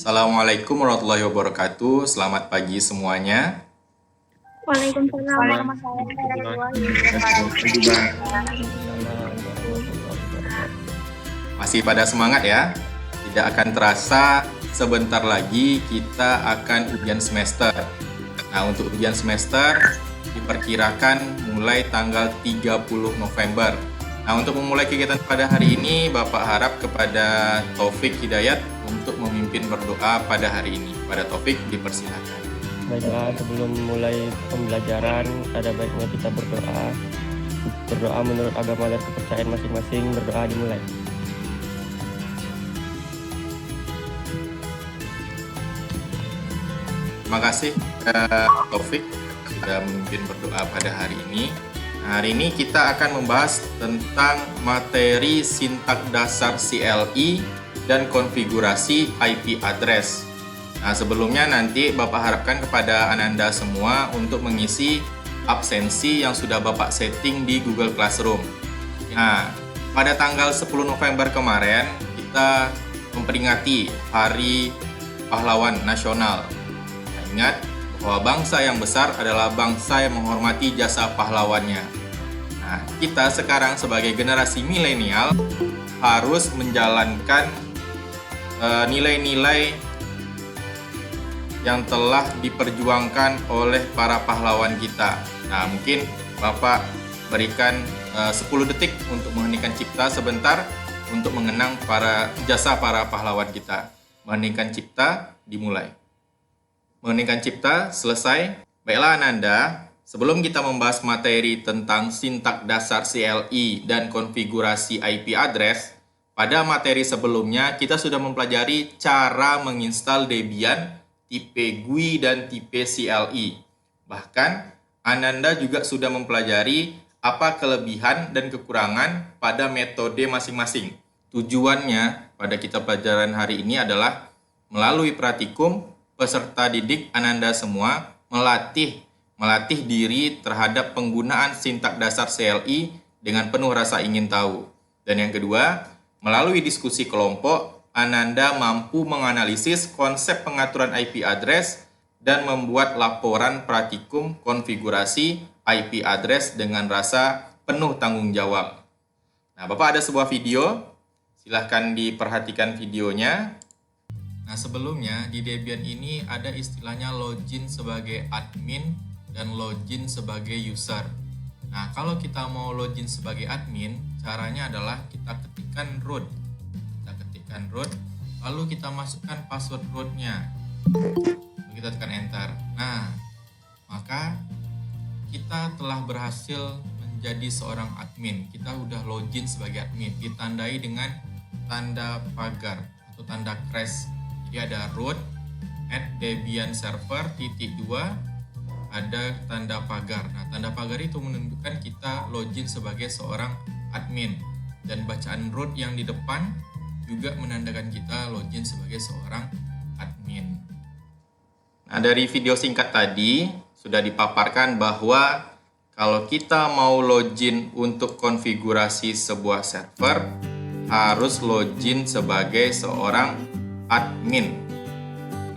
Assalamualaikum warahmatullahi wabarakatuh. Selamat pagi semuanya. Waalaikumsalam warahmatullahi wabarakatuh. Masih pada semangat ya? Tidak akan terasa sebentar lagi kita akan ujian semester. Nah, untuk ujian semester diperkirakan mulai tanggal 30 November. Nah, untuk memulai kegiatan pada hari ini, Bapak harap kepada Taufik Hidayat untuk memimpin berdoa pada hari ini. Pada Taufik, dipersilakan. Baiklah, sebelum mulai pembelajaran, ada baiknya kita berdoa. Berdoa menurut agama dan kepercayaan masing-masing. Berdoa dimulai. Terima kasih Taufik sudah memimpin berdoa pada hari ini. Hari ini kita akan membahas tentang materi sintak dasar CLI dan konfigurasi IP address. Nah, sebelumnya nanti Bapak harapkan kepada Ananda semua untuk mengisi absensi yang sudah Bapak setting di Google Classroom. Nah, pada tanggal 10 November kemarin kita memperingati Hari Pahlawan Nasional. Nah, ingat bahwa bangsa yang besar adalah bangsa yang menghormati jasa pahlawannya. Nah, kita sekarang sebagai generasi milenial harus menjalankan nilai-nilai yang telah diperjuangkan oleh para pahlawan kita. Nah, mungkin Bapak berikan 10 detik untuk menghentikan cipta sebentar untuk mengenang jasa para pahlawan kita. Menghentikan cipta, dimulai. Menghentikan cipta, selesai. Baiklah Ananda, sebelum kita membahas materi tentang sintak dasar CLI dan konfigurasi IP address, pada materi sebelumnya kita sudah mempelajari cara menginstal Debian tipe GUI dan tipe CLI. Bahkan, Ananda juga sudah mempelajari apa kelebihan dan kekurangan pada metode masing-masing. Tujuannya pada kita pelajaran hari ini adalah melalui praktikum, peserta didik Ananda semua melatih diri terhadap penggunaan sintak dasar CLI dengan penuh rasa ingin tahu. Dan yang kedua, melalui diskusi kelompok, Ananda mampu menganalisis konsep pengaturan IP address dan membuat laporan praktikum konfigurasi IP address dengan rasa penuh tanggung jawab. Nah, Bapak ada sebuah video, silahkan diperhatikan videonya. Nah, sebelumnya di Debian ini ada istilahnya login sebagai admin dan login sebagai user. Nah, kalau kita mau login sebagai admin, caranya adalah kita ketikkan root. Root, lalu kita masukkan password rootnya, lalu kita tekan enter. Nah, maka kita telah berhasil menjadi seorang admin. Kita udah login sebagai admin, ditandai dengan tanda pagar atau tanda crash. Jadi ada root @debian server .2, ada tanda pagar. Nah, tanda pagar itu menunjukkan kita login sebagai seorang admin, dan bacaan root yang di depan juga menandakan kita login sebagai seorang admin. Nah, dari video singkat tadi sudah dipaparkan bahwa kalau kita mau login untuk konfigurasi sebuah server, harus login sebagai seorang admin.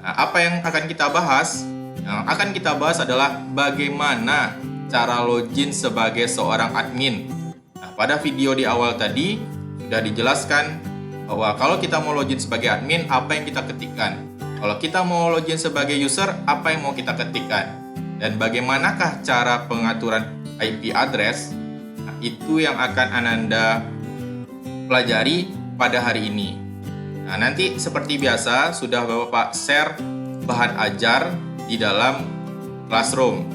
Nah, apa yang akan kita bahas? Yang akan kita bahas adalah bagaimana cara login sebagai seorang admin. Nah, pada video di awal tadi sudah dijelaskan bahwa kalau kita mau login sebagai admin, apa yang kita ketikkan. Kalau kita mau login sebagai user, apa yang mau kita ketikkan. Dan bagaimanakah cara pengaturan IP address, nah, itu yang akan Ananda pelajari pada hari ini. Nah, nanti seperti biasa, sudah Bapak share bahan ajar di dalam Classroom.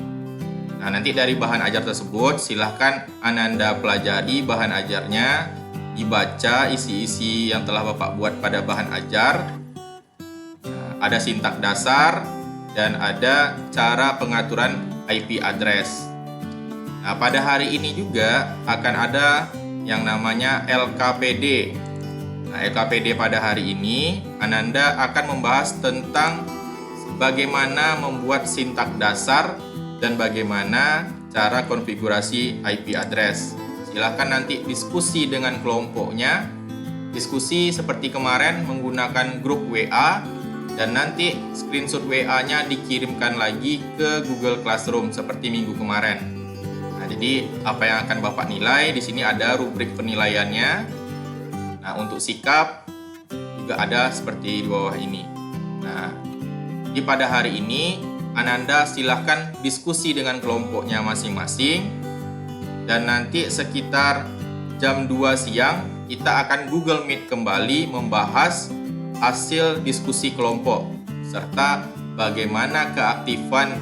Nah, nanti dari bahan ajar tersebut, silahkan Ananda pelajari bahan ajarnya, dibaca isi-isi yang telah Bapak buat pada bahan ajar. Nah, ada sintak dasar dan ada cara pengaturan IP address. Nah, pada hari ini juga akan ada yang namanya LKPD. Nah, LKPD pada hari ini Ananda akan membahas tentang bagaimana membuat sintak dasar dan bagaimana cara konfigurasi IP address. Silahkan nanti diskusi dengan kelompoknya. Diskusi seperti kemarin menggunakan grup WA dan nanti screenshot WA-nya dikirimkan lagi ke Google Classroom seperti minggu kemarin. Nah, jadi apa yang akan Bapak nilai di sini ada rubrik penilaiannya. Nah, untuk sikap juga ada seperti di bawah ini. Nah, di pada hari ini Ananda silahkan diskusi dengan kelompoknya masing-masing, dan nanti sekitar jam 2 siang kita akan Google Meet kembali membahas hasil diskusi kelompok serta bagaimana keaktifan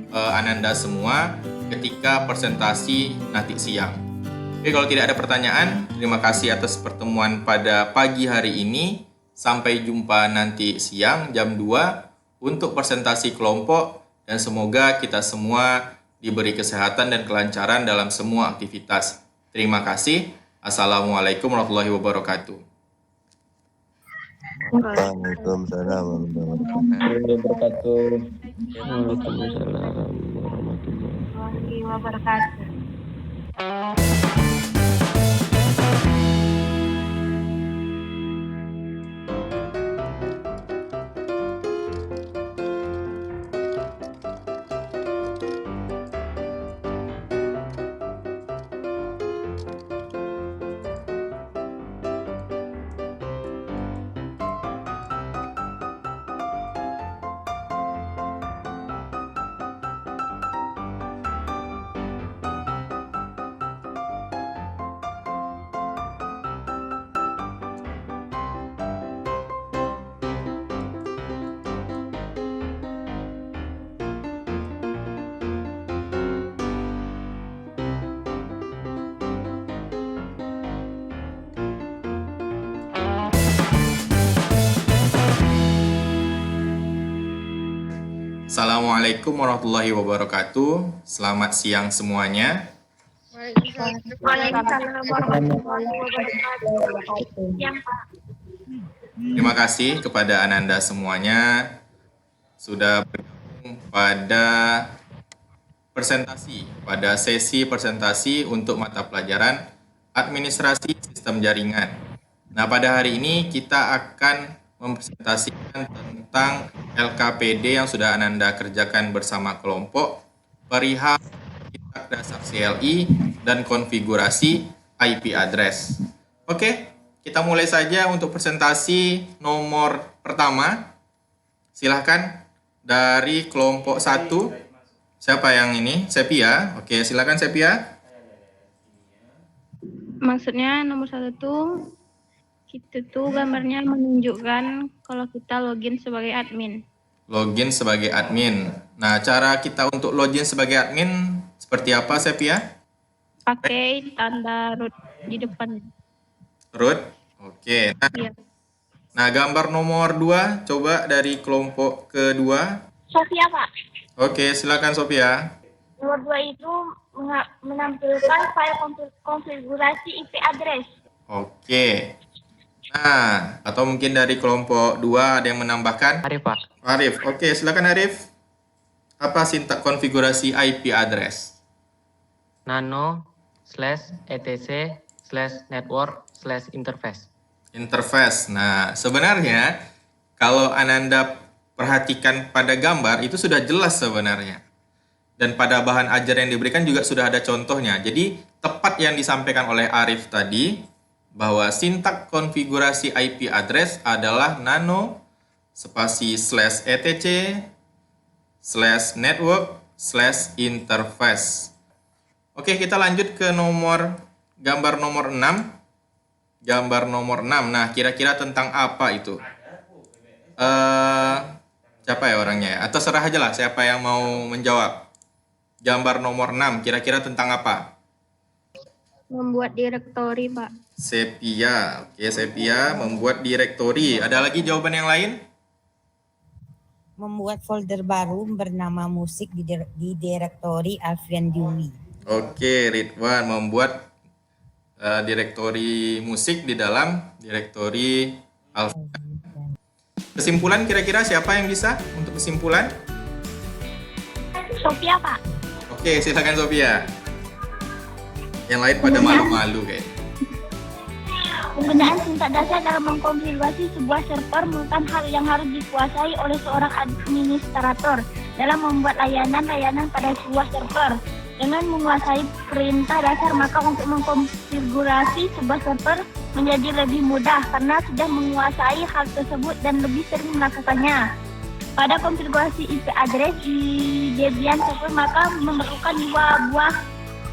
Ananda semua ketika presentasi nanti siang. Oke, kalau tidak ada pertanyaan, terima kasih atas pertemuan pada pagi hari ini. Sampai jumpa nanti siang jam 2 untuk presentasi kelompok, dan semoga kita semua diberi kesehatan dan kelancaran dalam semua aktivitas. Terima kasih. Assalamualaikum warahmatullahi wabarakatuh. Waalaikumsalam warahmatullahi wabarakatuh. Waalaikumsalam warahmatullahi wabarakatuh. Assalamualaikum warahmatullahi wabarakatuh. Selamat siang semuanya. Waalaikumsalam warahmatullahi wabarakatuh. Siang, Pak. Terima kasih kepada Ananda semuanya sudah bergabung pada pada sesi presentasi untuk mata pelajaran Administrasi Sistem Jaringan. Nah, pada hari ini kita akan mempresentasikan tentang LKPD yang sudah Ananda kerjakan bersama kelompok, perihal kitab dasar CLI dan konfigurasi IP address. Oke, kita mulai saja untuk presentasi nomor pertama. Silahkan dari kelompok 1. Siapa yang ini? Sepia. Oke, silakan Sepia. Maksudnya nomor 1 tuh itu tuh gambarnya menunjukkan kalau kita login sebagai admin. Login sebagai admin. Nah, cara kita untuk login sebagai admin seperti apa, Sepia? Pakai tanda root di depan. Root? Oke. Iya. Nah, gambar nomor 2, coba dari kelompok kedua. Sofia, Pak. Oke, silakan Sofia. Nomor 2 itu menampilkan file konfigurasi IP address. Oke. Nah, atau mungkin dari kelompok 2 ada yang menambahkan? Arif, Pak. Arif. Oke, silakan Arif. Apa sintak konfigurasi IP address? nano/etc/network/interface. Interface. Nah, sebenarnya kalau Ananda perhatikan pada gambar itu sudah jelas sebenarnya. Dan pada bahan ajar yang diberikan juga sudah ada contohnya. Jadi, tepat yang disampaikan oleh Arif tadi, bahwa sintak konfigurasi IP address adalah nano /etc/network/interface. Oke, kita lanjut ke gambar nomor 6. Gambar nomor 6. Nah, kira-kira tentang apa itu? Siapa ya orangnya ya? Atau serah aja lah siapa yang mau menjawab. Gambar nomor 6, kira-kira tentang apa? Membuat direktori, Pak. Sepia. Oke, Sepia membuat direktori. Ada lagi jawaban yang lain? Membuat folder baru bernama musik di direktori Alfian Dwi. Oke, Ridwan membuat direktori musik di dalam direktori Alfian. Kesimpulan kira-kira siapa yang bisa untuk kesimpulan? Sofia, Pak. Oke, silakan Sofia. Yang lain pada malu-malu kayaknya. Penggunaan sintak dasar dalam mengkonfigurasi sebuah server merupakan hal yang harus dikuasai oleh seorang administrator dalam membuat layanan-layanan pada sebuah server. Dengan menguasai perintah dasar, maka untuk mengkonfigurasi sebuah server menjadi lebih mudah karena sudah menguasai hal tersebut dan lebih sering melakukannya. Pada konfigurasi IP address di Debian server, maka memerlukan dua buah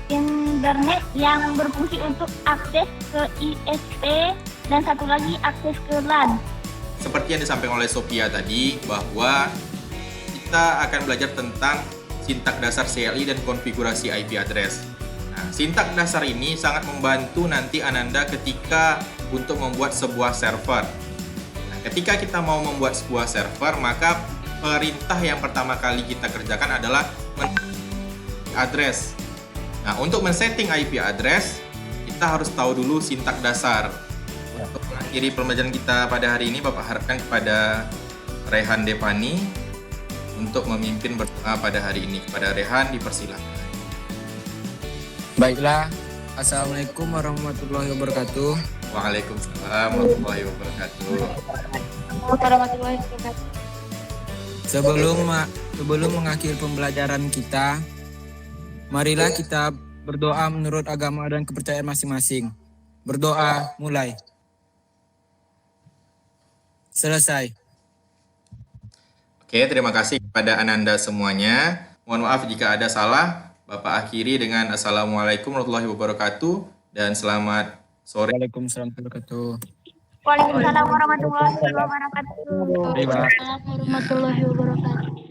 internet yang berfungsi untuk akses ke ISP dan satu lagi akses ke LAN. Seperti yang disampaikan oleh Sophia tadi, bahwa kita akan belajar tentang sintak dasar CLI dan konfigurasi IP address. Nah, sintak dasar ini sangat membantu nanti Ananda ketika untuk membuat sebuah server. Nah, ketika kita mau membuat sebuah server, maka perintah yang pertama kali kita kerjakan adalah address. Nah, untuk men-setting IP address, kita harus tahu dulu sintak dasar. Untuk mengakhiri pembelajaran kita pada hari ini, Bapak harapkan kepada Rehan Devani untuk memimpin berdoa pada hari ini. Kepada Rehan, dipersilakan. Baiklah, Assalamualaikum warahmatullahi wabarakatuh. Waalaikumsalam warahmatullahi wabarakatuh. Warahmatullahi wabarakatuh. Sebelum mengakhiri pembelajaran kita, marilah kita berdoa menurut agama dan kepercayaan masing-masing. Berdoa, mulai. Selesai. Oke, terima kasih kepada Ananda semuanya. Mohon maaf jika ada salah. Bapak akhiri dengan Assalamualaikum warahmatullahi wabarakatuh dan selamat sore. Waalaikumsalam warahmatullahi wabarakatuh. Waalaikumsalam warahmatullahi wabarakatuh. Terima. Warahmatullahi wabarakatuh.